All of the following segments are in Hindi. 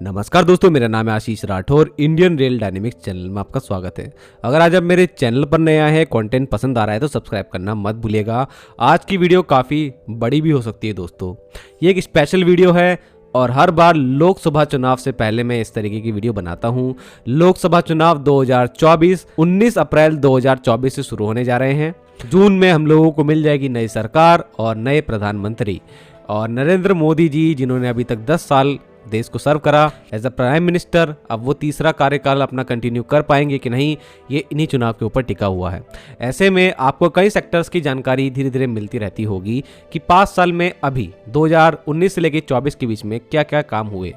नमस्कार दोस्तों, मेरा नाम है Ashish Rathore. Indian rail dynamics channel में आपका स्वागत है। अगर आज आप मेरे चैनल पर नए आए हैं, कंटेंट पसंद आ रहा है तो सब्सक्राइब करना मत भूलिएगा। आज की वीडियो काफ़ी बड़ी भी हो सकती है दोस्तों। ये एक स्पेशल वीडियो है और हर बार लोकसभा चुनाव से पहले मैं इस तरीके की वीडियो बनाता हूँ। लोकसभा चुनाव 2024 19 अप्रैल 2024 से शुरू होने जा रहे हैं। जून में हम लोगों को मिल जाएगी नई सरकार और नए प्रधानमंत्री। और नरेंद्र मोदी जी, जिन्होंने अभी तक 10 साल देश को सर्व करा एज अ प्राइम मिनिस्टर, अब वो तीसरा कार्यकाल अपना कंटिन्यू कर पाएंगे कि नहीं, ये इन्हीं चुनाव के ऊपर टिका हुआ है। ऐसे में आपको कई सेक्टर्स की जानकारी धीरे धीरे मिलती रहती होगी कि 5 साल में अभी 2019 से लेकर 24 के बीच में क्या क्या काम हुए।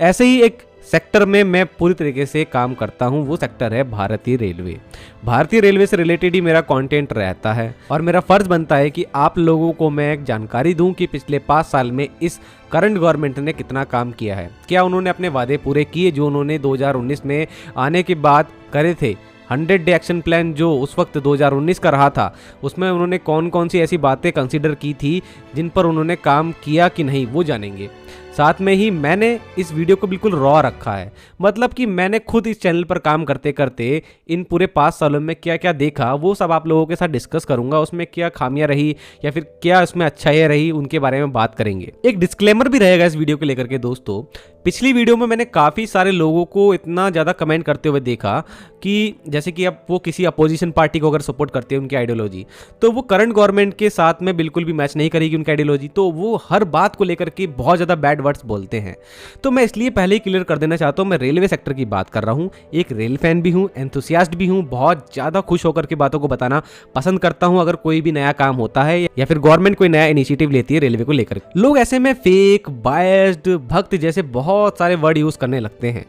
ऐसे ही एक सेक्टर में मैं पूरी तरीके से काम करता हूं, वो सेक्टर है भारतीय रेलवे। भारतीय रेलवे से रिलेटेड ही मेरा कंटेंट रहता है और मेरा फर्ज बनता है कि आप लोगों को मैं एक जानकारी दूं कि पिछले 5 साल में इस करंट गवर्नमेंट ने कितना काम किया है। क्या उन्होंने अपने वादे पूरे किए जो उन्होंने 2019 में आने के बाद करे थे। 100 डे एक्शन प्लान जो उस वक्त 2019 का रहा था, उसमें उन्होंने कौन कौन सी ऐसी बातें कंसीडर की थी जिन पर उन्होंने काम किया कि नहीं, वो जानेंगे। साथ में ही मैंने इस वीडियो को बिल्कुल रॉ रखा है, मतलब कि मैंने खुद इस चैनल पर काम करते करते इन पूरे 5 सालों में क्या क्या देखा वो सब आप लोगों के साथ डिस्कस करूंगा। उसमें क्या खामियां रही या फिर क्या उसमें अच्छाइयां रही, उनके बारे में बात करेंगे। एक डिस्क्लेमर भी रहेगा इस वीडियो को लेकर के दोस्तों। पिछली वीडियो में मैंने काफ़ी सारे लोगों को इतना ज़्यादा कमेंट करते हुए देखा कि जैसे कि अब वो किसी अपोजिशन पार्टी को अगर सपोर्ट करते हैं उनकी आइडियोलॉजी, तो वो करंट गवर्नमेंट के साथ में बिल्कुल भी मैच नहीं करेगी उनकी आइडियोलॉजी, तो वो हर बात को लेकर के बहुत ज़्यादा बैड वर्ड्स बोलते हैं। तो मैं इसलिए पहले ही क्लियर कर देना चाहता हूँ, मैं रेलवे सेक्टर की बात कर रहा हूँ, एक रेल फैन भी हूँ, एंथुसियास्ट भी हूँ, बहुत ज़्यादा खुश होकर के बातों को बताना पसंद करता हूँ अगर कोई भी नया काम होता है या फिर गवर्नमेंट कोई नया इनिशिएटिव लेती है रेलवे को लेकर। लोग ऐसे में फेक, बायस्ड, भक्त जैसे बहुत सारे वर्ड यूज करने लगते हैं,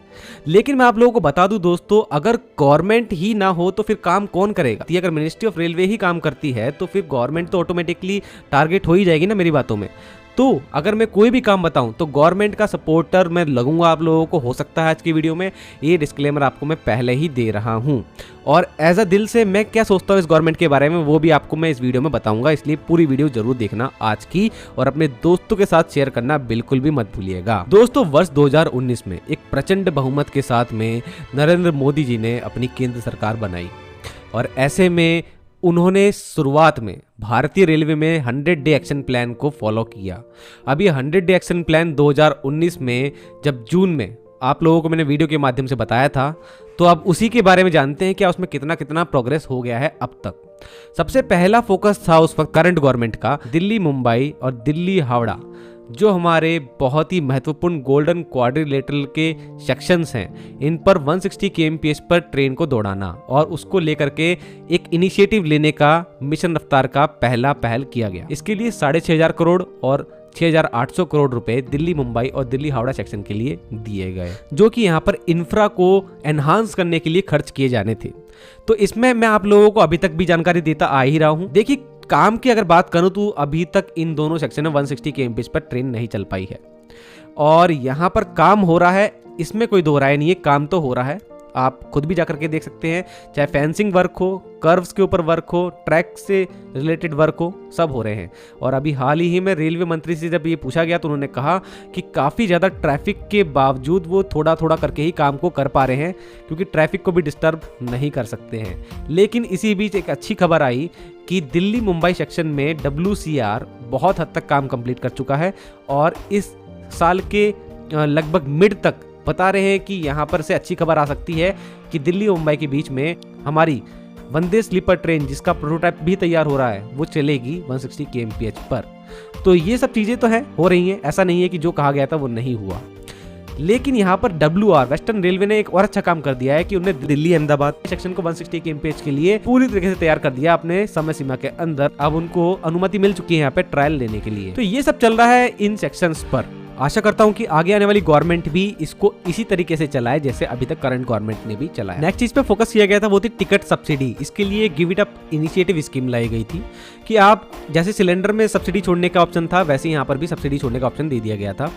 लेकिन मैं आप लोगों को बता दूं दोस्तों, अगर गवर्नमेंट ही ना हो तो फिर काम कौन करेगा। अगर मिनिस्ट्री ऑफ रेलवे ही काम करती है तो फिर गवर्नमेंट तो ऑटोमेटिकली टारगेट हो ही जाएगी ना मेरी बातों में। तो अगर मैं कोई भी काम बताऊं तो गवर्नमेंट का सपोर्टर मैं लगूंगा आप लोगों को, हो सकता है आज की वीडियो में। ये डिस्क्लेमर आपको मैं पहले ही दे रहा हूं और एज अ दिल से मैं क्या सोचता हूं इस गवर्नमेंट के बारे में वो भी आपको मैं इस वीडियो में बताऊंगा। इसलिए पूरी वीडियो जरूर देखना आज की और अपने दोस्तों के साथ शेयर करना बिल्कुल भी मत भूलिएगा। दोस्तों, वर्ष 2019 में एक प्रचंड बहुमत के साथ में नरेंद्र मोदी जी ने अपनी केंद्र सरकार बनाई और ऐसे में उन्होंने शुरुआत में भारतीय रेलवे में 100 डे एक्शन प्लान को फॉलो किया। अब ये 100 डे एक्शन प्लान 2019 में जब जून में आप लोगों को मैंने वीडियो के माध्यम से बताया था, तो अब उसी के बारे में जानते हैं कि उसमें कितना कितना प्रोग्रेस हो गया है अब तक। सबसे पहला फोकस था उस वक्त करंट गवर्नमेंट का दिल्ली मुंबई और दिल्ली हावड़ा, जो हमारे बहुत ही महत्वपूर्ण गोल्डन क्वाड्रिलेटरल के सेक्शंस हैं, इन पर 160 kmph पर ट्रेन को दौड़ाना और उसको लेकर के एक इनिशिएटिव लेने का मिशन रफ्तार का पहल किया गया। इसके लिए 6,500 करोड़ और 6,800 करोड़ रुपए दिल्ली मुंबई और दिल्ली हावड़ा सेक्शन के लिए दिए गए, जो कि यहाँ पर इंफ्रा को एनहांस करने के लिए खर्च किए जाने थे। तो इसमें मैं आप लोगों को अभी तक भी जानकारी देता आ ही रहा हूँ। देखिए, काम की अगर बात करूं तो अभी तक इन दोनों सेक्शन में 160 kmph पर ट्रेन नहीं चल पाई है और यहां पर काम हो रहा है, इसमें कोई दो राय नहीं है, काम तो हो रहा है। आप खुद भी जाकर के देख सकते हैं, चाहे फेंसिंग वर्क हो, कर्व्स के ऊपर वर्क हो, ट्रैक से रिलेटेड वर्क हो, सब हो रहे हैं। और अभी हाल ही में रेलवे मंत्री से जब ये पूछा गया तो उन्होंने कहा कि काफ़ी ज़्यादा ट्रैफिक के बावजूद वो थोड़ा थोड़ा करके ही काम को कर पा रहे हैं, क्योंकि ट्रैफिक को भी डिस्टर्ब नहीं कर सकते हैं। लेकिन इसी बीच एक अच्छी खबर आई कि दिल्ली मुंबई सेक्शन में WCR बहुत हद तक काम कंप्लीट कर चुका है और इस साल के लगभग मिड तक बता रहे हैं कि यहाँ पर से अच्छी खबर आ सकती है कि दिल्ली मुंबई के बीच में हमारी वंदे स्लीपर ट्रेन, जिसका प्रोटोटाइप भी तैयार हो रहा है, वो चलेगी 160 kmph पर। तो ये सब चीज़ें तो है, हो रही हैं, ऐसा नहीं है कि जो कहा गया था वो नहीं हुआ। लेकिन यहाँ पर WR वेस्टर्न रेलवे ने एक और अच्छा काम कर दिया है कि उन्होंने दिल्ली अहमदाबाद सेक्शन को 160 kmph के लिए पूरी तरीके से तैयार कर दिया अपने समय सीमा के अंदर। अब उनको अनुमति मिल चुकी है यहाँ पे ट्रायल लेने के लिए। तो ये सब चल रहा है इन सेक्शंस पर। आशा करता हूं कि आगे आने वाली गवर्नमेंट भी इसको इसी तरीके से चलाए जैसे अभी तक करंट गवर्नमेंट ने भी चलाया। नेक्स्ट चीज पे फोकस किया गया था वो थी टिकट सब्सिडी। इसके लिए give it up initiative scheme लाई गई थी कि आप जैसे सिलेंडर में सब्सिडी छोड़ने का ऑप्शन था, वैसे यहाँ पर भी सब्सिडी छोड़ने का ऑप्शन दे दिया गया था।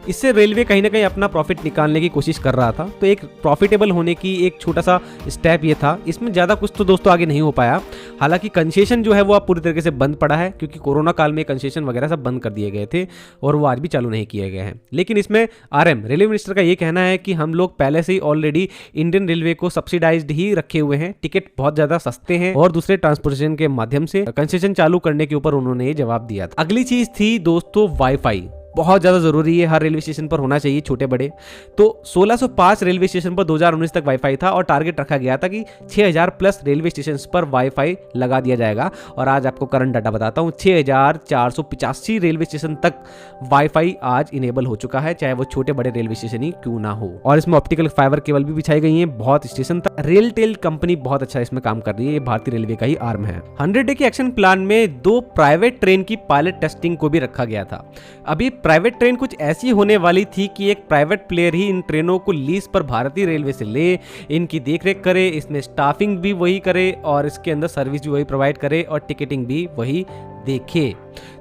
इससे रेलवे कहीं ना कहीं अपना प्रॉफिट निकालने की कोशिश कर रहा था। तो एक प्रॉफिटेबल होने की एक छोटा सा स्टेप ये था। इसमें ज़्यादा कुछ तो दोस्तों आगे नहीं हो पाया। हालांकि कंसेशन जो है वो अब पूरी तरीके से बंद पड़ा है, क्योंकि कोरोना काल में कंसेशन वगैरह सब बंद कर दिए गए थे और वो आज भी चालू नहीं किए किए गए हैं। लेकिन इसमें आरएम रेलवे मिनिस्टर का ये कहना है कि हम लोग पहले से ही ऑलरेडी इंडियन रेलवे को सब्सिडाइज्ड ही रखे हुए हैं, टिकट बहुत ज्यादा सस्ते हैं और दूसरे ट्रांसपोर्टेशन के माध्यम से कंसेशन चालू करने के ऊपर उन्होंने ये जवाब दिया था। अगली चीज थी दोस्तों वाईफाई, बहुत ज़्यादा ज़रूरी है, हर रेलवे स्टेशन पर होना चाहिए, छोटे बड़े। तो 1605 रेलवे स्टेशन पर 2019 तक वाईफाई था और टारगेट रखा गया था कि 6000 प्लस रेलवे स्टेशन पर वाईफाई लगा दिया जाएगा। और आज आपको करंट डाटा बताता हूँ, 6485 रेलवे स्टेशन तक वाईफाई आज इनेबल हो चुका है, चाहे वो छोटे बड़े रेलवे स्टेशन ही क्यों ना हो। और इसमें ऑप्टिकल फाइबर केबल भी बिछाई गई है बहुत स्टेशन तक। रेलटेल कंपनी बहुत अच्छा इसमें काम कर रही है, ये भारतीय रेलवे का ही आर्म है। 100 डे के एक्शन प्लान में 2 प्राइवेट ट्रेन की पायलट टेस्टिंग को भी रखा गया था। अभी प्राइवेट ट्रेन कुछ ऐसी होने वाली थी कि एक प्राइवेट प्लेयर ही इन ट्रेनों को लीज पर भारतीय रेलवे से ले, इनकी देखरेख करे, इसमें स्टाफिंग भी वही करे और इसके अंदर सर्विस भी वही प्रोवाइड करे और टिकटिंग भी वही देखे।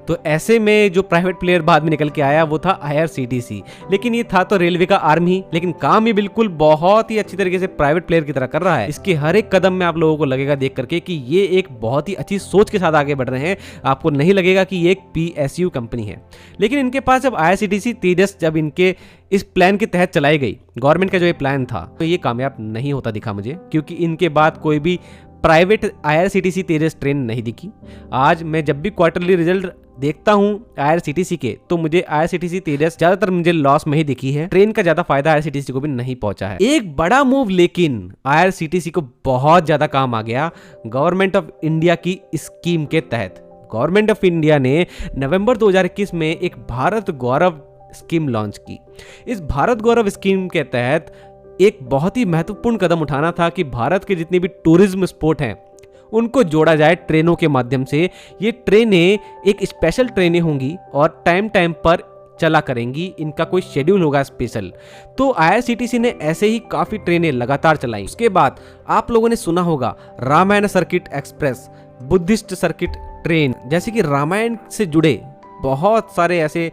तो ऐसे में जो प्राइवेट प्लेयर बाद में निकल के आया वो था IRCTC। लेकिन ये था तो रेलवे का आर्म ही, लेकिन काम ये बिल्कुल बहुत ही अच्छी तरीके से प्राइवेट प्लेयर की तरह कर रहा है। इसके हर एक कदम में आप लोगों को लगेगा देख करके कि ये एक बहुत ही अच्छी सोच के साथ आगे बढ़ रहे हैं, आपको नहीं लगेगा कि ये एक PSU कंपनी है। लेकिन इनके पास जब IRCTC तेजस जब इनके इस प्लान के तहत चलाई गई, गवर्नमेंट का जो ये प्लान था, तो ये कामयाब नहीं होता दिखा मुझे, क्योंकि इनके बाद कोई भी प्राइवेट IRCTC तेजस ट्रेन नहीं दिखी। आज मैं जब भी क्वार्टरली रिजल्ट देखता हूं IRCTC के, तो मुझे IRCTC तेजस ज्यादातर मुझे लॉस में ही दिखी है। ट्रेन का ज्यादा फायदा IRCTC को भी नहीं पहुंचा है। एक बड़ा मूव लेकिन IRCTC को बहुत ज्यादा काम आ गया गवर्नमेंट ऑफ इंडिया की स्कीम के तहत। गवर्नमेंट ऑफ इंडिया ने नवंबर 2021 में एक भारत गौरव स्कीम लॉन्च की। इस भारत गौरव स्कीम के तहत एक बहुत ही महत्वपूर्ण कदम उठाना था कि भारत के जितने भी टूरिज्म स्पॉट हैं उनको जोड़ा जाए ट्रेनों के माध्यम से। ये ट्रेनें एक स्पेशल ट्रेनें होंगी और टाइम टाइम पर चला करेंगी, इनका कोई शेड्यूल होगा स्पेशल। तो IRCTC ने ऐसे ही काफ़ी ट्रेनें लगातार चलाई। उसके बाद आप लोगों ने सुना होगा Ramayana circuit express, Buddhist circuit train, जैसे कि रामायण से जुड़े बहुत सारे ऐसे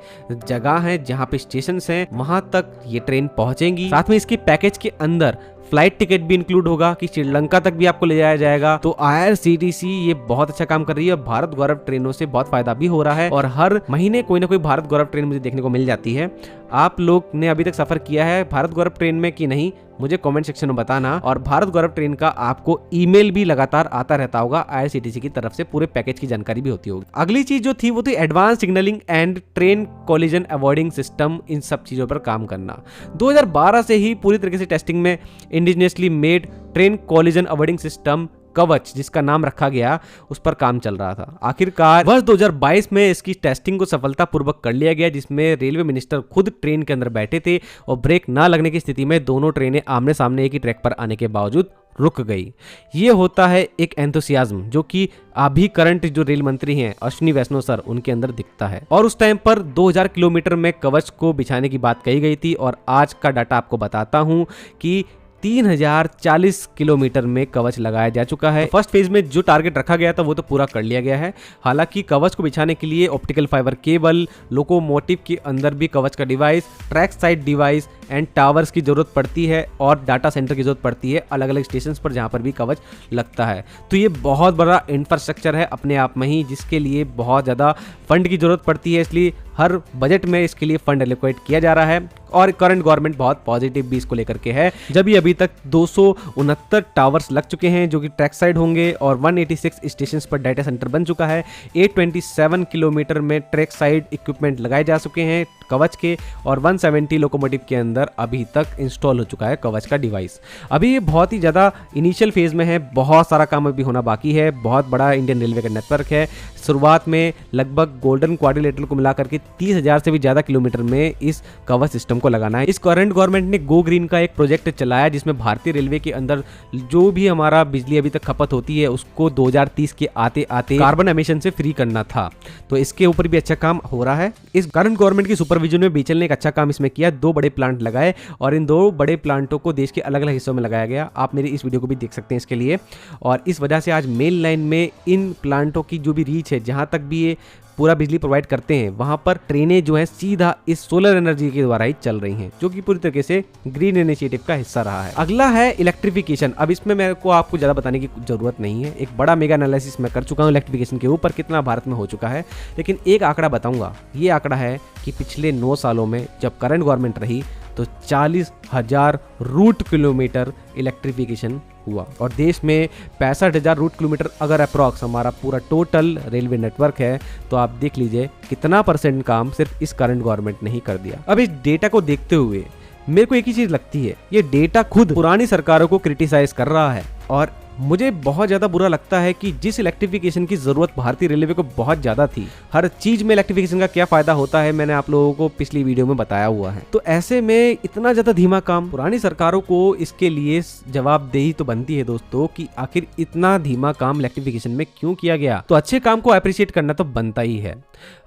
जगह हैं जहां पे स्टेशन हैं, वहां तक ये ट्रेन पहुंचेंगी। साथ में इसके पैकेज के अंदर फ्लाइट टिकट भी इंक्लूड होगा कि श्रीलंका तक भी आपको ले जाया जाएगा। तो IRCTC ये बहुत अच्छा काम कर रही है। भारत गौरव ट्रेनों से बहुत फायदा भी हो रहा है और हर महीने कोई ना कोई भारत गौरव ट्रेन मुझे देखने को मिल जाती है। आप लोग ने अभी तक सफर किया है भारत गौरव ट्रेन में कि नहीं, मुझे कमेंट सेक्शन में बताना। और भारत गौरव ट्रेन का आपको ईमेल भी लगातार आता रहता होगा IRCTC की तरफ से, पूरे पैकेज की जानकारी भी होती होगी। अगली चीज जो थी वो थी advance signalling and train collision avoiding system, इन सब चीजों पर काम करना। 2012 से ही पूरी तरीके से टेस्टिंग में indigenously made train collision avoiding system कवच, जिसका नाम रखा गया, उस पर काम चल रहा था। आखिरकार वर्ष 2022 में इसकी टेस्टिंग को सफलतापूर्वक कर लिया गया, जिसमें रेलवे मिनिस्टर खुद ट्रेन के अंदर बैठे थे और ब्रेक ना लगने की स्थिति में दोनों ट्रेनें आमने सामने एक ही ट्रैक पर आने के बावजूद रुक गई। ये होता है एक एंथुसियाज्म जो कि अभी करंट जो रेल मंत्री हैं अश्विनी वैष्णव सर, उनके अंदर दिखता है। और उस टाइम पर 2000 किलोमीटर में कवच को बिछाने की बात कही गई थी और आज का डाटा आपको बताता हूं कि 3040 किलोमीटर में कवच लगाया जा चुका है। फर्स्ट फेज में जो टारगेट रखा गया था वो तो पूरा कर लिया गया है। हालांकि कवच को बिछाने के लिए ऑप्टिकल फाइबर केबल, लोकोमोटिव के अंदर भी कवच का device, track side device and towers की जरूरत पड़ती है और डाटा सेंटर की जरूरत पड़ती है अलग अलग स्टेशन पर जहां पर भी कवच लगता है। तो ये बहुत बड़ा इंफ्रास्ट्रक्चर है अपने आप में ही, जिसके लिए बहुत ज़्यादा फंड की जरूरत पड़ती है। इसलिए हर बजट में इसके लिए फंड एलोकेट किया जा रहा है और करंट गवर्नमेंट बहुत पॉजिटिव भी इसको लेकर के है। जब ये अभी तक 269 टावर्स लग चुके हैं जो कि ट्रैक साइड होंगे और 186 स्टेशन पर डाटा सेंटर बन चुका है। 827 किलोमीटर में ट्रैक साइड इक्विपमेंट लगाए जा चुके हैं कवच के और 170 लोकोमोटिव के अंदर अभी तक इंस्टॉल हो चुका है कवच का डिवाइस। अभी ये बहुत ही ज़्यादा इनिशियल फेज में है, बहुत सारा काम अभी होना बाकी है। बहुत बड़ा इंडियन रेलवे का नेटवर्क है। शुरुआत में लगभग गोल्डन क्वाड्रिलेटरल को मिलाकर के 30,000 से भी ज़्यादा किलोमीटर में इस कवच सिस्टम को लगाना है। इस करंट गवर्नमेंट ने गो ग्रीन का एक प्रोजेक्ट चलाया जिसमें भारतीय रेलवे के अंदर जो भी हमारा बिजली अभी तक खपत होती है उसको 2030 के आते आते कार्बन एमिशन से फ्री करना था। तो इसके ऊपर भी अच्छा काम हो रहा है। इस करंट गवर्नमेंट की सुपरविजन में बीचल ने एक अच्छा काम इसमें किया। 2 बड़े प्लांट लगाए और इन 2 बड़े प्लांटों को देश के अलग अलग हिस्सों में लगाया गया। आप मेरी इस वीडियो को भी देख सकते हैं इसके लिए। और इस वजह से आज मेन लाइन में इन प्लांटों की जो भी रीच है, जहां तक भी ये पूरा बिजली प्रोवाइड करते हैं वहां पर ट्रेनें जो है सीधा इस सोलर एनर्जी के द्वारा ही चल रही हैं, जो कि पूरी तरीके से ग्रीन इनिशिएटिव का हिस्सा रहा है। अगला है इलेक्ट्रिफिकेशन। अब इसमें मेरे को आपको ज्यादा बताने की जरूरत नहीं है, एक बड़ा मेगा एनालिसिस मैं कर चुका हूँ इलेक्ट्रिफिकेशन के ऊपर, कितना भारत में हो चुका है। लेकिन एक आंकड़ा बताऊंगा, ये आंकड़ा है कि पिछले 9 सालों में जब करंट गवर्नमेंट रही तो 40,000 रूट किलोमीटर इलेक्ट्रिफिकेशन हुआ, और देश में 65,000 रूट किलोमीटर अगर अप्रॉक्स हमारा पूरा टोटल रेलवे नेटवर्क है, तो आप देख लीजिए कितना परसेंट काम सिर्फ इस करंट गवर्नमेंट ने ही कर दिया। अब इस डेटा को देखते हुए मेरे को एक ही चीज लगती है, ये डेटा खुद पुरानी सरकारों को क्रिटिसाइज कर रहा है, और मुझे बहुत ज़्यादा बुरा लगता है कि जिस इलेक्ट्रिफिकेशन की ज़रूरत भारतीय रेलवे को बहुत ज़्यादा थी, हर चीज़ में इलेक्ट्रिफिकेशन का क्या फ़ायदा होता है मैंने आप लोगों को पिछली वीडियो में बताया हुआ है। तो ऐसे में इतना ज़्यादा धीमा काम, पुरानी सरकारों को इसके लिए जवाबदेही तो बनती है दोस्तों कि आखिर इतना धीमा काम इलेक्ट्रिफिकेशन में क्यों किया गया। तो अच्छे काम को अप्रिशिएट करना तो बनता ही है।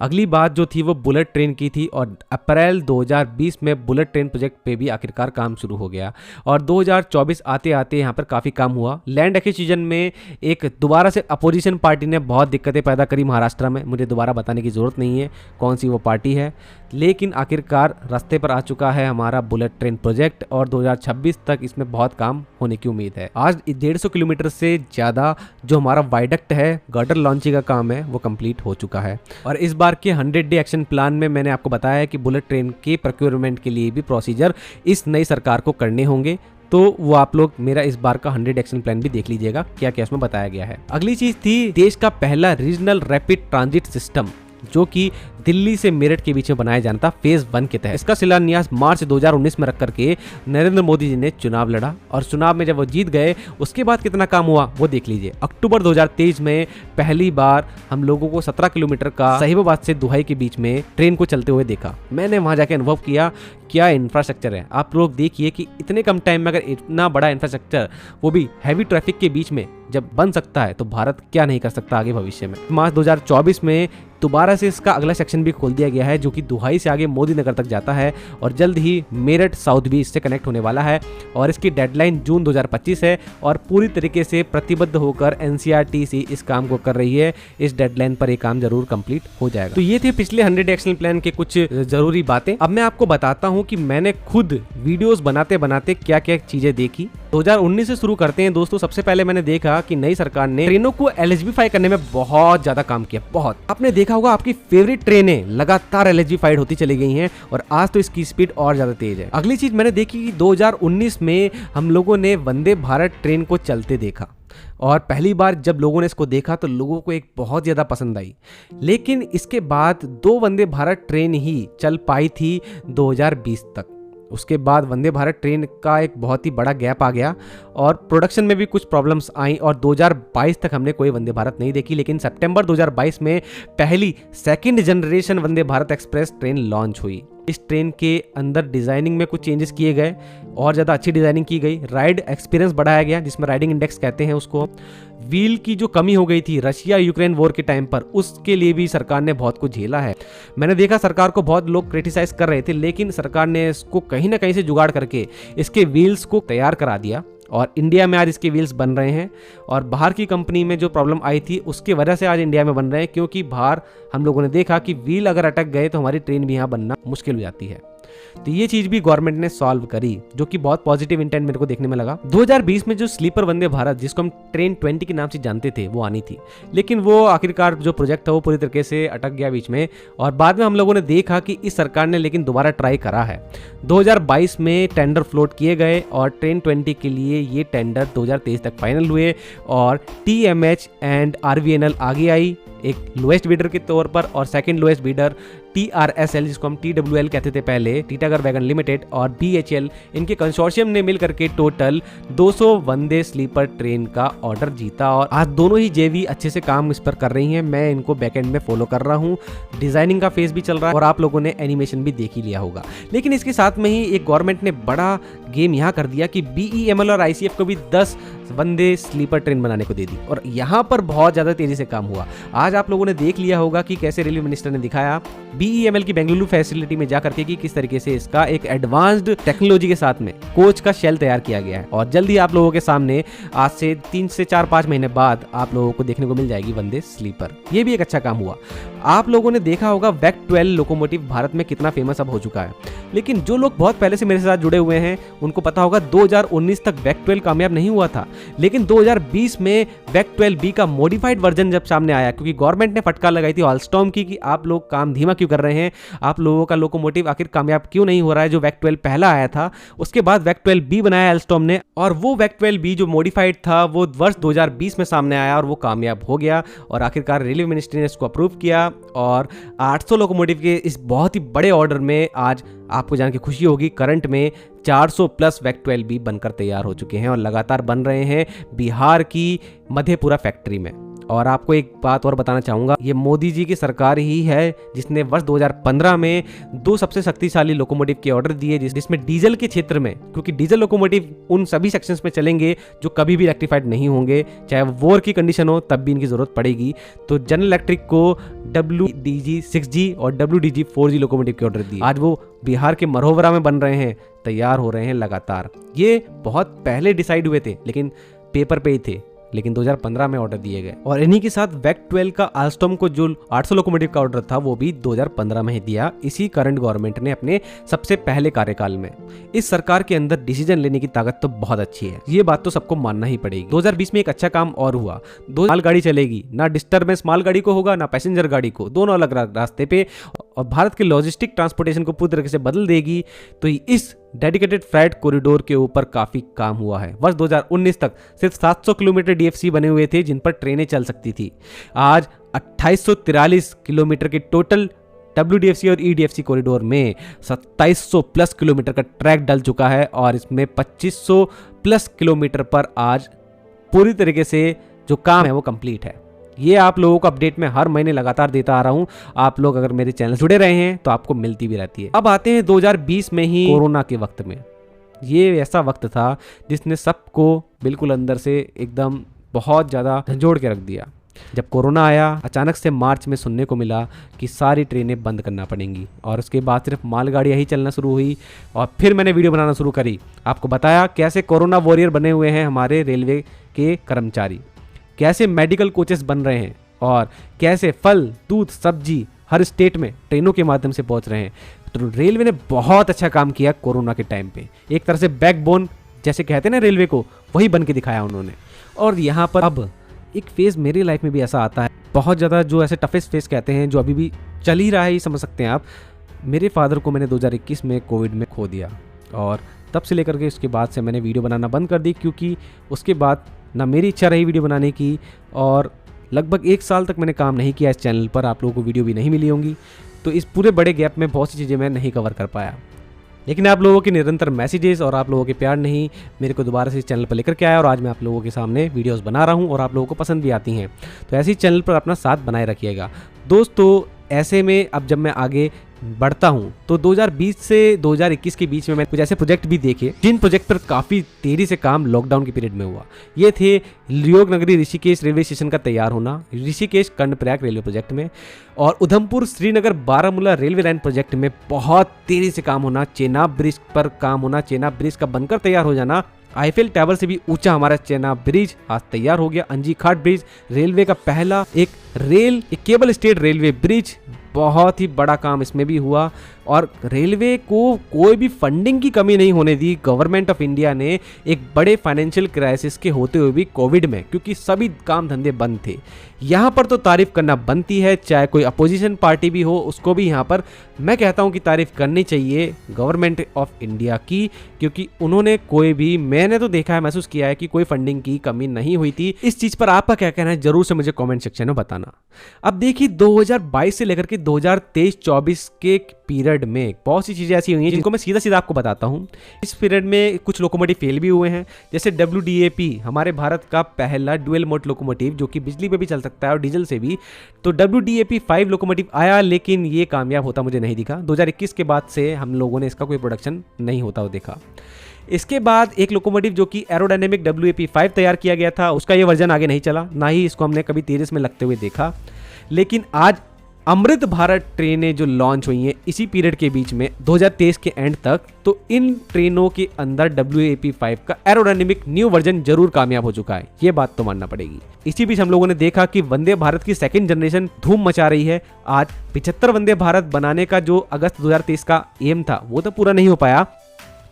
अगली बात जो थी वो बुलेट ट्रेन की थी, और अप्रैल 2020 में बुलेट ट्रेन प्रोजेक्ट पे भी आखिरकार काम शुरू हो गया, और 2024 आते आते यहाँ पर काफ़ी काम हुआ। लैंड एक्विजिशन में एक दोबारा से अपोजिशन पार्टी ने बहुत दिक्कतें पैदा करी महाराष्ट्र में, मुझे दोबारा बताने की जरूरत नहीं है कौन सी वो पार्टी है, लेकिन आखिरकार रास्ते पर आ चुका है हमारा बुलेट ट्रेन प्रोजेक्ट, और 2026 तक इसमें बहुत काम होने की उम्मीद है। आज 150 किलोमीटर से ज़्यादा जो हमारा वाइडक्ट है, गर्डर लॉन्चिंग का काम है, वो कंप्लीट हो चुका है। और इस बार के 100 डे एक्शन प्लान में मैंने आपको बताया है कि बुलेट ट्रेन के प्रोक्योरमेंट के लिए भी प्रोसीजर इस नई सरकार को करने होंगे, तो वो आप लोग मेरा इस बार का 100 एक्शन प्लान भी देख लीजिएगा क्या क्या उसमें बताया गया है। अगली चीज थी देश का पहला रीजनल रैपिड ट्रांजिट सिस्टम, जो कि दिल्ली से मेरठ के बीच में बनाया जाना था फेज 1 के तहत। इसका शिलान्यास मार्च 2019 में रख करके नरेंद्र मोदी जी ने चुनाव लड़ा, और चुनाव में जब वो जीत गए उसके बाद कितना काम हुआ वो देख लीजिए। अक्टूबर 2023 में पहली बार हम लोगों को 17 किलोमीटर का साहिबाबाद से दुहाई के बीच में ट्रेन को चलते हुए देखा। मैंने वहां जाके अनुभव किया क्या इंफ्रास्ट्रक्चर है। आप लोग देखिए कि इतने कम टाइम में अगर इतना बड़ा इंफ्रास्ट्रक्चर, वो भी हैवी ट्रैफिक के बीच में जब बन सकता है, तो भारत क्या नहीं कर सकता आगे भविष्य में। मार्च 2024 में दोबारा से इसका अगला सेक्शन भी खोल दिया गया है, जो कि दुहाई से आगे मोदी नगर तक जाता है, और जल्द ही मेरठ साउथ भी इससे कनेक्ट होने वाला है, और इसकी डेडलाइन जून 2025 है, और पूरी तरीके से प्रतिबद्ध होकर एनसीईआरटी इस काम को कर रही है। इस डेडलाइन पर ये काम जरूर कंप्लीट हो जाएगा। तो ये थे पिछले 100 एक्शन प्लान के कुछ जरूरी बातें। अब मैं आपको बताता हूँ कि मैंने खुद वीडियोस बनाते बनाते क्या क्या चीजें देखी। 2019 से शुरू करते हैं दोस्तों। सबसे पहले मैंने देखा कि नई सरकार ने ट्रेनों को एलएचबीफाई करने में बहुत ज्यादा काम किया। बहुत, आपने देखा होगा आपकी फेवरेट ट्रेनें लगातार एलएचबीफाइड होती चली गई हैं, और आज तो इसकी स्पीड और ज्यादा तेज है। अगली चीज मैंने देखी कि 2019 में हम लोगों ने वंदे भारत ट्रेन को चलते देखा, और पहली बार जब लोगों ने इसको देखा तो लोगों को एक बहुत ज़्यादा पसंद आई। लेकिन इसके बाद 2 वंदे भारत ट्रेन ही चल पाई थी 2020 तक। उसके बाद वंदे भारत ट्रेन का एक बहुत ही बड़ा गैप आ गया, और प्रोडक्शन में भी कुछ प्रॉब्लम्स आई, और 2022 तक हमने कोई वंदे भारत नहीं देखी। लेकिन सितंबर 2022 में पहली 2nd generation Vande Bharat express train launch हुई। इस ट्रेन के अंदर डिजाइनिंग में कुछ चेंजेस किए गए, और ज़्यादा अच्छी डिजाइनिंग की गई। राइड एक्सपीरियंस बढ़ाया गया, जिसमें राइडिंग इंडेक्स कहते हैं उसको। व्हील की जो कमी हो गई थी रशिया यूक्रेन वॉर के टाइम पर, उसके लिए भी सरकार ने बहुत कुछ झेला है। मैंने देखा सरकार को बहुत लोग क्रिटिसाइज कर रहे थे, लेकिन सरकार ने इसको कहीं ना कहीं से जुगाड़ करके इसके व्हील्स को तैयार करा दिया, और इंडिया में आज इसके व्हील्स बन रहे हैं। और बाहर की कंपनी में जो प्रॉब्लम आई थी उसके वजह से आज इंडिया में बन रहे हैं, क्योंकि बाहर हम लोगों ने देखा कि व्हील अगर अटक गए तो हमारी ट्रेन भी यहाँ बनना मुश्किल हो जाती है। तो ये चीज भी गवर्नमेंट ने सॉल्व करी, जो कि बहुत पॉजिटिव इंटेंट मेरे को देखने में लगा। 2020 में जो स्लीपर वंदे भारत, जिसको हम ट्रेन 20 के नाम से जानते थे, वो आनी थी, लेकिन वो आखिरकार जो प्रोजेक्ट था वो पूरी तरीके से अटक गया बीच में। और बाद में हम लोगों ने देखा कि इस सरकार ने लेकिन दोबारा ट्राई करा है। 2022 में टेंडर फ्लोट किए गए, और ट्रेन 20 के लिए ये टेंडर 2023 तक फाइनल हुए, और TMH एंड RVNL आगे आई एक लोएस्ट बीडर के तौर पर, और सेकंड लोएस्ट बीडर TRSL, जिसको हम TWL कहते थे पहले, टीटागढ़ वैगन लिमिटेड, और BHL, इनके कंसोर्शियम ने मिल करके टोटल 200 वंदे स्लीपर ट्रेन का ऑर्डर जीता। और आज दोनों ही JV अच्छे से काम इस पर कर रही हैं। मैं इनको बैकएंड में फॉलो कर रहा हूँ, डिजाइनिंग का फेज भी चल रहा है, और आप लोगों ने एनिमेशन भी देख ही लिया होगा। लेकिन इसके साथ में ही एक गवर्नमेंट ने बड़ा गेम यहाँ कर दिया कि BEML और ICF को भी 10 वंदे स्लीपर ट्रेन बनाने को दे दी, और यहाँ पर बहुत ज्यादा तेजी से काम हुआ। आज आप लोगों ने देख लिया होगा कि कैसे रेलवे मिनिस्टर ने दिखाया BEML की बेंगलुरु फैसिलिटी में जा करके कि किस तरीके से इसका एक एडवांस्ड टेक्नोलॉजी के साथ में कोच का शेल तैयार किया गया है। और जल्दी आप लोगों के सामने आज से 3 से 4-5 महीने बाद आप लोगों को देखने को मिल जाएगी वंदे स्लीपर। ये भी एक अच्छा काम हुआ। आप लोगों ने देखा होगा वैक 12 लोकोमोटिव भारत में कितना फेमस अब हो चुका है, लेकिन जो लोग बहुत पहले से मेरे साथ जुड़े हुए हैं उनको पता होगा 2019 तक वैक 12 कामयाब नहीं हुआ था, लेकिन 2020 में वैक 12B का मॉडिफाइड वर्जन जब सामने आया, क्योंकि गवर्नमेंट ने फटकार लगाई थी ऑलस्टॉम की कि आप लोग काम धीमा क्यों कर रहे हैं, आप लोगों का लोकोमोटिव आखिर कामयाब क्यों नहीं हो रहा है। जो वैक 12 पहला आया था उसके बाद वैक 12B बनाया ऑलस्टॉम ने, और वो वैक 12B जो मॉडिफाइड था वो वर्ष 2020 में सामने आया और वो कामयाब हो गया। और आखिरकार रेलवे मिनिस्ट्री ने इसको अप्रूव किया और 800 लोकोमोटिव के इस बहुत ही बड़े ऑर्डर में आज आपको जान के खुशी होगी करंट में 400 प्लस वैक 12B बनकर तैयार हो चुके हैं और लगातार बन रहे हैं बिहार की मधेपुरा फैक्ट्री में। और आपको एक बात और बताना चाहूँगा, ये मोदी जी की सरकार ही है जिसने वर्ष 2015 में 2 सबसे शक्तिशाली लोकोमोटिव के ऑर्डर दिए, जिसमें डीजल के क्षेत्र में, क्योंकि डीजल लोकोमोटिव उन सभी सेक्शंस में चलेंगे जो कभी भी इलेक्ट्रीफाइड नहीं होंगे, चाहे वॉर की कंडीशन हो तब भी इनकी ज़रूरत पड़ेगी। तो जनरल इलेक्ट्रिक को WDG 6G और WDG 4G लोकोमोटिव के ऑर्डर दिए। आज वो बिहार के मरोहरा में बन रहे हैं, तैयार हो रहे हैं लगातार। ये बहुत पहले डिसाइड हुए थे लेकिन पेपर पे ही थे, लेकिन 2015 में ऑर्डर दिए गए। और इन्हीं के साथ वैक 12 का आल्स्टॉम को जो 800 लोकोमोटिव का ऑर्डर था वो भी 2015 में ही दिया, इसी करंट गवर्नमेंट ने अपने सबसे पहले कार्यकाल में। इस सरकार के अंदर डिसीजन लेने की ताकत तो बहुत अच्छी है, ये बात तो सबको मानना ही पड़ेगी। 2020 में एक अच्छा काम और हुआ, 2 मालगाड़ी चलेगी, ना डिस्टर्बेंस मालगाड़ी को होगा ना पैसेंजर गाड़ी को, दोनों अलग रास्ते पे, और भारत के लॉजिस्टिक ट्रांसपोर्टेशन को पूरी तरीके से बदल देगी। तो इस डेडिकेटेड फ्रेट कॉरिडोर के ऊपर काफी काम हुआ है। वर्ष 2019 तक सिर्फ 700 किलोमीटर DFC बने हुए थे जिन पर ट्रेनें चल सकती थी। आज 2843 किलोमीटर के टोटल WDFC और EDFC कॉरिडोर में 2700 प्लस किलोमीटर का ट्रैक डल चुका है और इसमें 2500 प्लस किलोमीटर पर आज पूरी तरीके से जो काम है वो कंप्लीट है। ये आप लोगों को अपडेट में हर महीने लगातार देता आ रहा हूं। आप लोग अगर मेरे चैनल जुड़े रहे हैं तो आपको मिलती भी रहती है। अब आते हैं 2020 में ही कोरोना के वक्त में। ये ऐसा वक्त था जिसने सबको बिल्कुल अंदर से एकदम बहुत ज़्यादा झंझोड़ के रख दिया। जब कोरोना आया, अचानक से मार्च में सुनने को मिला कि सारी ट्रेनें बंद करना पड़ेंगी और उसके बाद सिर्फ मालगाड़ियाँ ही चलना शुरू हुई। और फिर मैंने वीडियो बनाना शुरू करी, आपको बताया कैसे कोरोना वॉरियर बने हुए हैं हमारे रेलवे के कर्मचारी, कैसे मेडिकल कोचेस बन रहे हैं और कैसे फल, दूध, सब्जी हर स्टेट में ट्रेनों के माध्यम से पहुंच रहे हैं। तो रेलवे ने बहुत अच्छा काम किया कोरोना के टाइम पे, एक तरह से बैकबोन जैसे कहते हैं ना रेलवे को, वही बन के दिखाया उन्होंने। और यहाँ पर अब एक फेज़ मेरी लाइफ में भी ऐसा आता है, बहुत ज़्यादा जो ऐसे टफेस्ट फेज़ कहते हैं जो अभी भी चल ही रहा है, ये समझ सकते हैं आप। मेरे फादर को मैंने 2021 में कोविड में खो दिया और तब से लेकर के उसके बाद से मैंने वीडियो बनाना बंद कर दी, क्योंकि उसके बाद ना मेरी इच्छा रही वीडियो बनाने की और लगभग 1 साल तक मैंने काम नहीं किया इस चैनल पर, आप लोगों को वीडियो भी नहीं मिली होंगी। तो इस पूरे बड़े गैप में बहुत सी चीज़ें मैं नहीं कवर कर पाया, लेकिन आप लोगों के निरंतर मैसेजेस और आप लोगों के प्यार ने ही मेरे को दोबारा से इस चैनल पर लेकर के आया और आज मैं आप लोगों के सामने वीडियोस बना रहा हूं और आप लोगों को पसंद भी आती हैं। तो ऐसे ही चैनल पर अपना साथ बनाए रखिएगा दोस्तों। ऐसे में अब जब मैं आगे बढ़ता हूं तो 2020 से 2021 के बीच में मैंने कुछ ऐसे प्रोजेक्ट भी देखे जिन प्रोजेक्ट पर काफ़ी तेज़ी से काम लॉकडाउन के पीरियड में हुआ। ये थे योग नगरी ऋषिकेश रेलवे स्टेशन का तैयार होना, ऋषिकेश कर्णप्रयाग रेलवे प्रोजेक्ट में, और Udhampur Srinagar Baramulla railway line project में बहुत तेज़ी से काम होना, चेनाब ब्रिज पर काम होना, चेनाब ब्रिज का बनकर तैयार हो जाना, आईफेल टावर से भी ऊंचा हमारा चेनाब ब्रिज आज तैयार हो गया, अंजी घाट ब्रिज रेलवे का पहला एक केबल स्टेट रेलवे ब्रिज, बहुत ही बड़ा काम इसमें भी हुआ। और रेलवे को कोई भी फंडिंग की कमी नहीं होने दी गवर्नमेंट ऑफ इंडिया ने, एक बड़े फाइनेंशियल क्राइसिस के होते हुए भी कोविड में, क्योंकि सभी काम धंधे बंद थे। यहाँ पर तो तारीफ करना बनती है, चाहे कोई अपोजिशन पार्टी भी हो उसको भी यहाँ पर मैं कहता हूँ कि तारीफ करनी चाहिए गवर्नमेंट ऑफ इंडिया की, क्योंकि उन्होंने कोई भी, मैंने तो देखा है, महसूस किया है कि कोई फंडिंग की कमी नहीं हुई थी। इस चीज़ पर आपका क्या कहना है जरूर से मुझे कॉमेंट सेक्शन में बताना। अब देखिए 2022 से लेकर के 2023-24 के पीरियड में बहुत सी चीज़ें ऐसी हुई हैं जिनको मैं सीधा सीधा आपको बताता हूं। इस पीरियड में कुछ लोकोमोटिव फेल भी हुए हैं, जैसे WDAP हमारे भारत का पहला डुअल मोड लोकोमोटिव जो कि बिजली पे भी चल सकता है और डीजल से भी। तो WDAP 5 लोकोमोटिव आया, लेकिन ये कामयाब होता मुझे नहीं दिखा। 2021 के बाद से हम लोगों ने इसका कोई प्रोडक्शन नहीं होता हुआ देखा। इसके बाद एक लोकोमोटिव जो कि एरोडायनेमिक WAP5 तैयार किया गया था, उसका ये वर्जन आगे नहीं चला, ना ही इसको हमने कभी तेजस में लगते हुए देखा। लेकिन आज अमृत भारत ट्रेनें जो लॉन्च हुई हैं इसी पीरियड के बीच में 2023 के एंड तक, तो इन ट्रेनों के अंदर WAP-5 का एरोडायनेमिक न्यू वर्जन जरूर कामयाब हो चुका है, ये बात तो मानना पड़ेगी। इसी बीच हम लोगों ने देखा कि वंदे भारत की सेकंड जनरेशन धूम मचा रही है। आज 75 वंदे भारत बनाने का जो अगस्त 2023 का एम था वो तो पूरा नहीं हो पाया,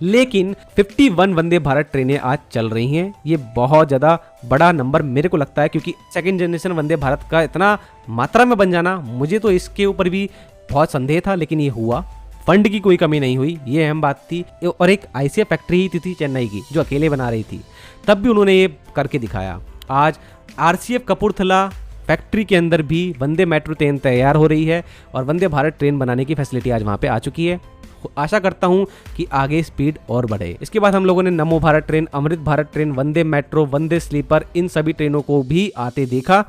लेकिन 51 वंदे भारत ट्रेनें आज चल रही हैं। ये बहुत ज़्यादा बड़ा नंबर मेरे को लगता है, क्योंकि सेकंड जनरेशन वंदे भारत का इतना मात्रा में बन जाना, मुझे तो इसके ऊपर भी बहुत संदेह था, लेकिन ये हुआ। फंड की कोई कमी नहीं हुई, ये अहम बात थी। और एक ICF फैक्ट्री ही थी चेन्नई की जो अकेले बना रही थी, तब भी उन्होंने ये करके दिखाया। आज RCF कपूरथला फैक्ट्री के अंदर भी वंदे मेट्रो ट्रेन तैयार हो रही है और वंदे भारत ट्रेन बनाने की फैसिलिटी आज वहाँ पे आ चुकी है। आशा करता हूं कि आगे स्पीड और बढ़े। इसके बाद हम लोगों ने नमो भारत ट्रेन, अमृत भारत ट्रेन, वंदे मेट्रो, वंदे स्लीपर, इन सभी ट्रेनों को भी आते देखा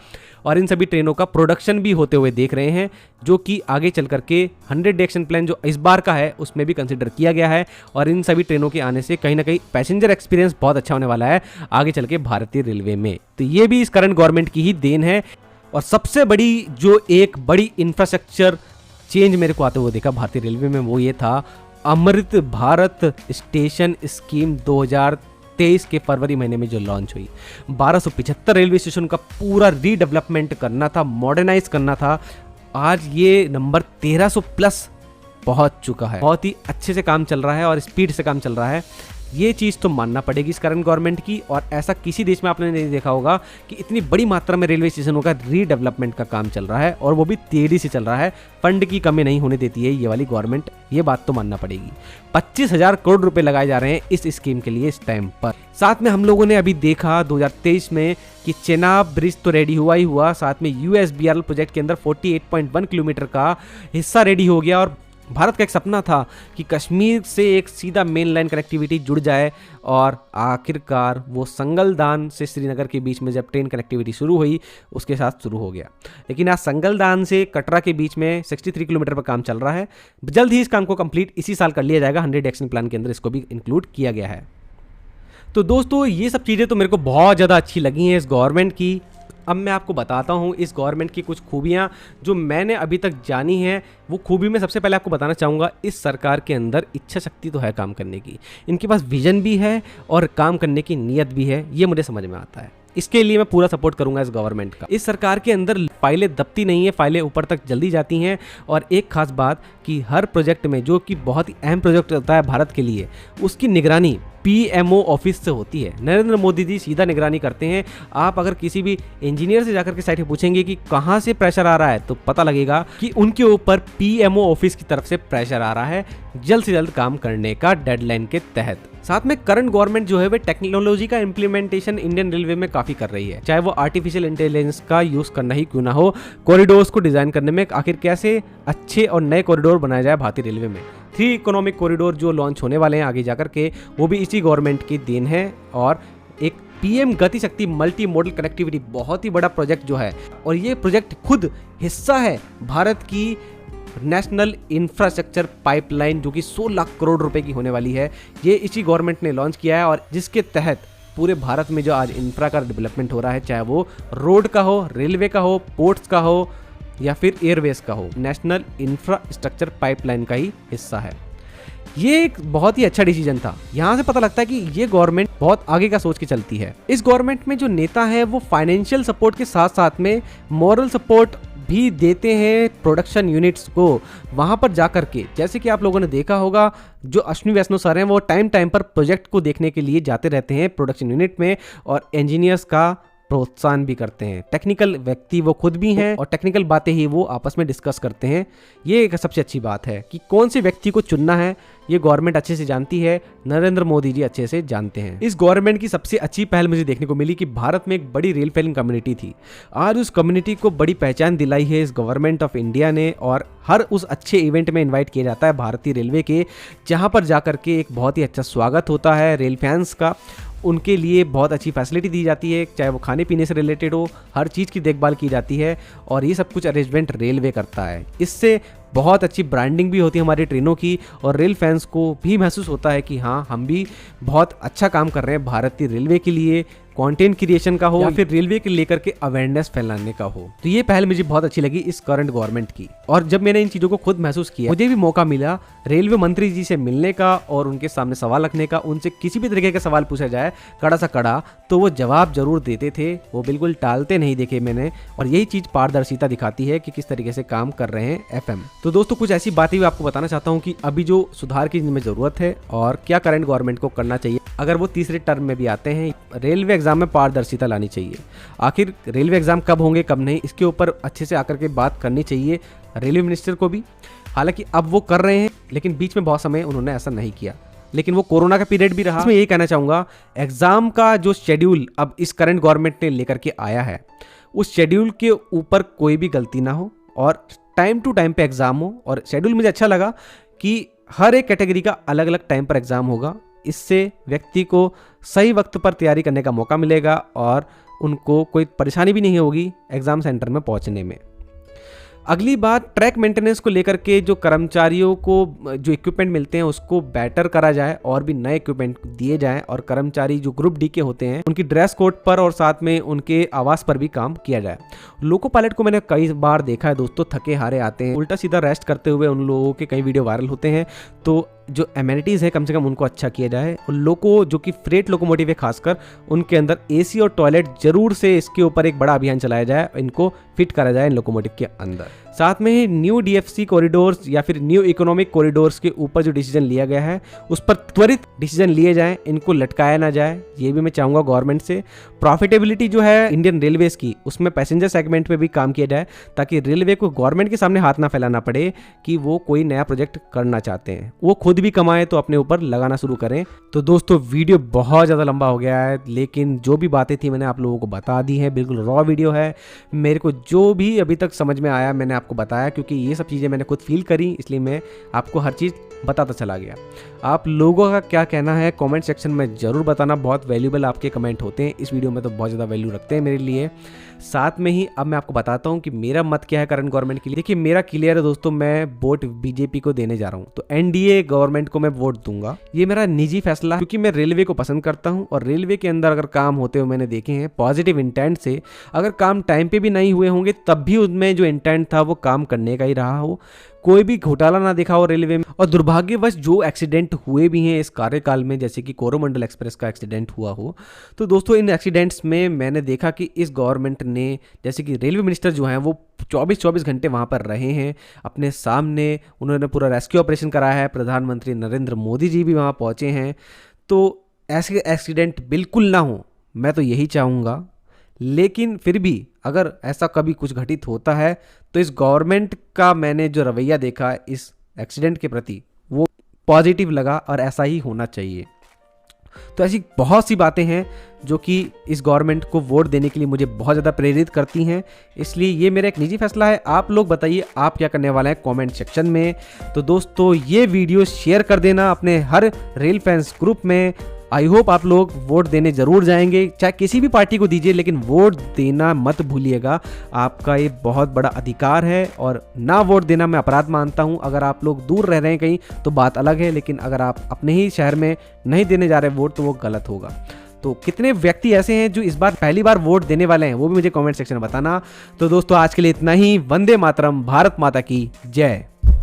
और इन सभी ट्रेनों का प्रोडक्शन भी होते हुए देख रहे हैं, जो कि आगे चल करके 100 डे एक्शन प्लान जो इस बार का है उसमें भी कंसिडर किया गया है। और इन सभी ट्रेनों के आने से कहीं ना कहीं पैसेंजर एक्सपीरियंस बहुत अच्छा होने वाला है आगे चल के भारतीय रेलवे में। तो ये भी इस करंट गवर्नमेंट की ही देन है। और सबसे बड़ी जो एक बड़ी इंफ्रास्ट्रक्चर चेंज मेरे को आते हुए देखा भारतीय रेलवे में, वो ये था अमृत भारत स्टेशन स्कीम 2023 के फरवरी महीने में जो लॉन्च हुई। 1275 रेलवे स्टेशन का पूरा रीडेवलपमेंट करना था, मॉडर्नाइज करना था। आज ये नंबर 1300 प्लस पहुंच चुका है। बहुत ही अच्छे से काम चल रहा है और स्पीड से काम चल रहा है। ये चीज़ तो मानना पड़ेगी इस करंट गवर्नमेंट की, और ऐसा किसी देश में आपने नहीं देखा होगा कि इतनी बड़ी मात्रा में रेलवे स्टेशनों का रीडेवलपमेंट का काम चल रहा है, और वो भी तेजी से चल रहा है। फंड की कमी नहीं होने देती है ये वाली गवर्नमेंट, ये बात तो मानना पड़ेगी। 25,000 करोड़ रुपए लगाए जा रहे हैं इस स्कीम के लिए इस टाइम पर। साथ में हम लोगों ने अभी देखा 2023 में कि चेनाब ब्रिज तो रेडी हुआ ही हुआ, साथ में USBRL प्रोजेक्ट के अंदर 48.1 किलोमीटर का हिस्सा रेडी हो गया। और भारत का एक सपना था कि कश्मीर से एक सीधा मेन लाइन कनेक्टिविटी जुड़ जाए, और आखिरकार वो संगलदान से श्रीनगर के बीच में जब ट्रेन कनेक्टिविटी शुरू हुई उसके साथ शुरू हो गया। लेकिन आज संगलदान से कटरा के बीच में 63 किलोमीटर पर काम चल रहा है। जल्द ही इस काम को कंप्लीट इसी साल कर लिया जाएगा। 100 एक्शन प्लान के अंदर इसको भी इंक्लूड किया गया है। तो दोस्तों ये सब चीज़ें तो मेरे को बहुत ज़्यादा अच्छी लगी हैं इस गवर्नमेंट की। अब मैं आपको बताता हूँ इस गवर्नमेंट की कुछ खूबियाँ जो मैंने अभी तक जानी हैं। वो खूबी में सबसे पहले आपको बताना चाहूँगा, इस सरकार के अंदर इच्छा शक्ति तो है काम करने की, इनके पास विजन भी है और काम करने की नीयत भी है, ये मुझे समझ में आता है। इसके लिए मैं पूरा सपोर्ट करूंगा इस गवर्नमेंट का। इस सरकार के अंदर फाइलें दबती नहीं है, फाइलें ऊपर तक जल्दी जाती हैं। और एक खास बात कि हर प्रोजेक्ट में, जो कि बहुत ही अहम प्रोजेक्ट होता है भारत के लिए, उसकी निगरानी PMO ऑफिस से होती है। नरेंद्र मोदी जी सीधा निगरानी करते हैं। आप अगर किसी भी इंजीनियर से जाकर के साइट पे पूछेंगे कि कहाँ से प्रेशर आ रहा है, तो पता लगेगा कि उनके ऊपर PMO ऑफिस की तरफ से प्रेशर आ रहा है जल्द से जल्द काम करने का, डेडलाइन के तहत। साथ में करंट गवर्नमेंट जो है वो टेक्नोलॉजी का इम्प्लीमेंटेशन इंडियन रेलवे में काफी कर रही है, चाहे वो आर्टिफिशियल इंटेलिजेंस का यूज करना ही क्यों ना हो। कॉरिडोर्स को डिजाइन करने में आखिर कैसे अच्छे और नए कॉरिडोर बनाए जाए भारतीय रेलवे में। 3 इकोनॉमिक कॉरिडोर जो लॉन्च होने वाले हैं आगे जाकर के, वो भी इसी गवर्नमेंट की देन है। और एक PM गति शक्ति मल्टी मॉडल कनेक्टिविटी बहुत ही बड़ा प्रोजेक्ट जो है, और ये प्रोजेक्ट खुद हिस्सा है भारत की नेशनल इंफ्रास्ट्रक्चर पाइपलाइन जो कि 16 लाख करोड़ रुपए की होने वाली है। ये इसी गवर्नमेंट ने लॉन्च किया है, और जिसके तहत पूरे भारत में जो आज इंफ्रा का डेवलपमेंट हो रहा है, चाहे वो रोड का हो, रेलवे का हो, पोर्ट्स का हो या फिर एयरवेज का हो, नेशनल इंफ्रास्ट्रक्चर पाइपलाइन का ही हिस्सा है। ये एक बहुत ही अच्छा डिसीजन था। यहाँ से पता लगता है कि ये गवर्नमेंट बहुत आगे का सोच के चलती है। इस गवर्नमेंट में जो नेता है वो फाइनेंशियल सपोर्ट के साथ साथ में मॉरल सपोर्ट भी देते हैं प्रोडक्शन यूनिट्स को। वहाँ पर जाकर के, जैसे कि आप लोगों ने देखा होगा, जो अश्विनी वैष्णव सर हैं वो टाइम टाइम पर प्रोजेक्ट को देखने के लिए जाते रहते हैं प्रोडक्शन यूनिट में, और इंजीनियर्स का प्रोत्साहन भी करते हैं। टेक्निकल व्यक्ति वो खुद भी हैं और टेक्निकल बातें ही वो आपस में डिस्कस करते हैं। ये एक सबसे अच्छी बात है कि कौन से व्यक्ति को चुनना है, ये गवर्नमेंट अच्छे से जानती है, नरेंद्र मोदी जी अच्छे से जानते हैं। इस गवर्नमेंट की सबसे अच्छी पहल मुझे देखने को मिली कि भारत में एक बड़ी रेल फेलिंग कम्युनिटी थी। आज उस कम्युनिटी को बड़ी पहचान दिलाई है इस गवर्नमेंट ऑफ इंडिया ने, और हर उस अच्छे इवेंट में इन्वाइट किया जाता है भारतीय रेलवे के, जहाँ पर जाकर के एक बहुत ही अच्छा स्वागत होता है रेल फैंस का। उनके लिए बहुत अच्छी फैसिलिटी दी जाती है, चाहे वो खाने पीने से रिलेटेड हो, हर चीज़ की देखभाल की जाती है, और ये सब कुछ अरेंजमेंट रेलवे करता है। इससे बहुत अच्छी ब्रांडिंग भी होती है हमारी ट्रेनों की, और रेल फैंस को भी महसूस होता है कि हाँ, हम भी बहुत अच्छा काम कर रहे हैं भारतीय रेलवे के लिए। कंटेंट क्रिएशन का हो या फिर रेलवे के लेकर के अवेयरनेस फैलाने का हो। तो ये पहल मुझे बहुत अच्छी लगी इस करंट गवर्नमेंट की। और जब मैंने इन चीजों को खुद महसूस किया, मुझे भी मौका मिला रेलवे मंत्री जी से मिलने का और उनके सामने सवाल रखने का, उनसे किसी भी तरीके का सवाल पूछा जाए कड़ा सा कड़ा, तो वो जवाब जरूर देते थे, वो बिल्कुल टालते नहीं देखे मैंने। और यही चीज पारदर्शिता दिखाती है कि किस तरीके से काम कर रहे हैं एफएम। तो दोस्तों कुछ ऐसी बातें भी आपको बताना चाहता हूँ कि अभी जो सुधार की इनमें जरूरत है और क्या करंट गवर्नमेंट को करना चाहिए अगर वो तीसरे टर्म में भी आते हैं। रेलवे एग्जाम में पारदर्शिता लानी चाहिए। आखिर रेलवे एग्जाम कब होंगे कब नहीं, इसके ऊपर अच्छे से आकर के बात करनी चाहिए रेलवे मिनिस्टर को भी। हालांकि अब वो कर रहे हैं, लेकिन बीच में बहुत समय उन्होंने ऐसा नहीं किया, लेकिन वो कोरोना का पीरियड भी रहा। मैं यही कहना चाहूँगा, एग्जाम का जो शेड्यूल अब इस करंट गवर्नमेंट ने लेकर के आया है, उस शेड्यूल के ऊपर कोई भी गलती ना हो और टाइम टू टाइम पे एग्जाम हो। और शेड्यूल मुझे अच्छा लगा कि हर एक कैटेगरी का अलग अलग टाइम पर एग्जाम होगा। इससे व्यक्ति को सही वक्त पर तैयारी करने का मौका मिलेगा और उनको कोई परेशानी भी नहीं होगी एग्जाम सेंटर में पहुंचने में। अगली बात, ट्रैक मेंटेनेंस को लेकर के जो कर्मचारियों को जो इक्विपमेंट मिलते हैं उसको बेटर करा जाए और भी नए इक्विपमेंट दिए जाएं। और कर्मचारी जो ग्रुप डी के होते हैं उनकी ड्रेस कोड पर और साथ में उनके आवास पर भी काम किया जाए। लोको पायलट को मैंने कई बार देखा है दोस्तों, थके हारे आते हैं, उल्टा सीधा रेस्ट करते हुए उन लोगों के कई वीडियो वायरल होते हैं। तो जो एमेनिटीज़ है कम से कम उनको अच्छा किया जाए। और लोको जो कि फ्रेट लोकोमोटिव है खासकर, उनके अंदर एसी और टॉयलेट जरूर से इसके ऊपर एक बड़ा अभियान चलाया जाए, इनको फिट करा जाए इन लोकोमोटिव के अंदर। साथ में ही न्यू डीएफसी कॉरिडोर्स या फिर न्यू इकोनॉमिक कॉरिडोर्स के ऊपर जो डिसीजन लिया गया है उस पर त्वरित डिसीजन लिए जाएं, इनको लटकाया ना जाए, ये भी मैं चाहूँगा गवर्नमेंट से। प्रॉफिटेबिलिटी जो है इंडियन रेलवेज की, उसमें पैसेंजर सेगमेंट पे भी काम किया जाए ताकि रेलवे को गवर्नमेंट के सामने हाथ ना फैलाना पड़े कि वो कोई नया प्रोजेक्ट करना चाहते हैं। वो खुद भी कमाए तो अपने ऊपर लगाना शुरू करें। तो दोस्तों वीडियो बहुत ज़्यादा लंबा हो गया है, लेकिन जो भी बातें थी मैंने आप लोगों को बता दी है। बिल्कुल रॉ वीडियो है। मेरे को जो भी अभी तक समझ में आया मैंने आपको बताया, क्योंकि ये सब चीज़ें मैंने खुद फील करी, इसलिए मैं आपको हर चीज़ बताता चला गया। आप लोगों का क्या कहना है कमेंट सेक्शन में ज़रूर बताना। बहुत वैल्यूबल आपके कमेंट होते हैं इस वीडियो में, तो बहुत ज़्यादा वैल्यू रखते हैं मेरे लिए। साथ में ही अब मैं आपको बताता हूं कि मेरा मत क्या है करंट गवर्नमेंट के लिए। देखिए मेरा क्लियर है दोस्तों, मैं वोट बीजेपी को देने जा रहा हूं, तो एनडीए गवर्नमेंट को मैं वोट दूंगा। ये मेरा निजी फैसला है, क्योंकि मैं रेलवे को पसंद करता हूं और रेलवे के अंदर अगर काम होते हुए मैंने देखे हैं पॉजिटिव इंटेंट से, अगर काम टाइम पे भी नहीं हुए होंगे तब भी उनमें जो इंटेंट था वो काम करने का ही रहा हो, कोई भी घोटाला ना देखा हो रेलवे में। और दुर्भाग्यवश जो एक्सीडेंट हुए भी हैं इस कार्यकाल में, जैसे कि कोरोमंडल एक्सप्रेस का एक्सीडेंट हुआ हो, तो दोस्तों इन एक्सीडेंट्स में मैंने देखा कि इस गवर्नमेंट ने, जैसे कि रेलवे मिनिस्टर जो हैं वो 24 घंटे वहाँ पर रहे हैं अपने सामने, उन्होंने पूरा रेस्क्यू ऑपरेशन कराया है, प्रधानमंत्री नरेंद्र मोदी जी भी वहाँ पहुँचे हैं। तो ऐसे एक्सीडेंट बिल्कुल ना हो, मैं तो यही चाहूँगा। लेकिन फिर भी अगर ऐसा कभी कुछ घटित होता है तो इस गवर्नमेंट का मैंने जो रवैया देखा इस एक्सीडेंट के प्रति वो पॉजिटिव लगा और ऐसा ही होना चाहिए। तो ऐसी बहुत सी बातें हैं जो कि इस गवर्नमेंट को वोट देने के लिए मुझे बहुत ज़्यादा प्रेरित करती हैं, इसलिए ये मेरा एक निजी फैसला है। आप लोग बताइए आप क्या करने वाले हैं कमेंट सेक्शन में। तो दोस्तों ये वीडियो शेयर कर देना अपने हर रेल फैंस ग्रुप में। आई होप आप लोग वोट देने जरूर जाएंगे, चाहे किसी भी पार्टी को दीजिए, लेकिन वोट देना मत भूलिएगा। आपका ये बहुत बड़ा अधिकार है और ना वोट देना मैं अपराध मानता हूं। अगर आप लोग दूर रह रहे हैं कहीं तो बात अलग है, लेकिन अगर आप अपने ही शहर में नहीं देने जा रहे वोट तो वो गलत होगा। तो कितने व्यक्ति ऐसे हैं जो इस बार पहली बार वोट देने वाले हैं वो भी मुझे कमेंट सेक्शन में बताना। तो दोस्तों आज के लिए इतना ही। वंदे मातरम, भारत माता की जय।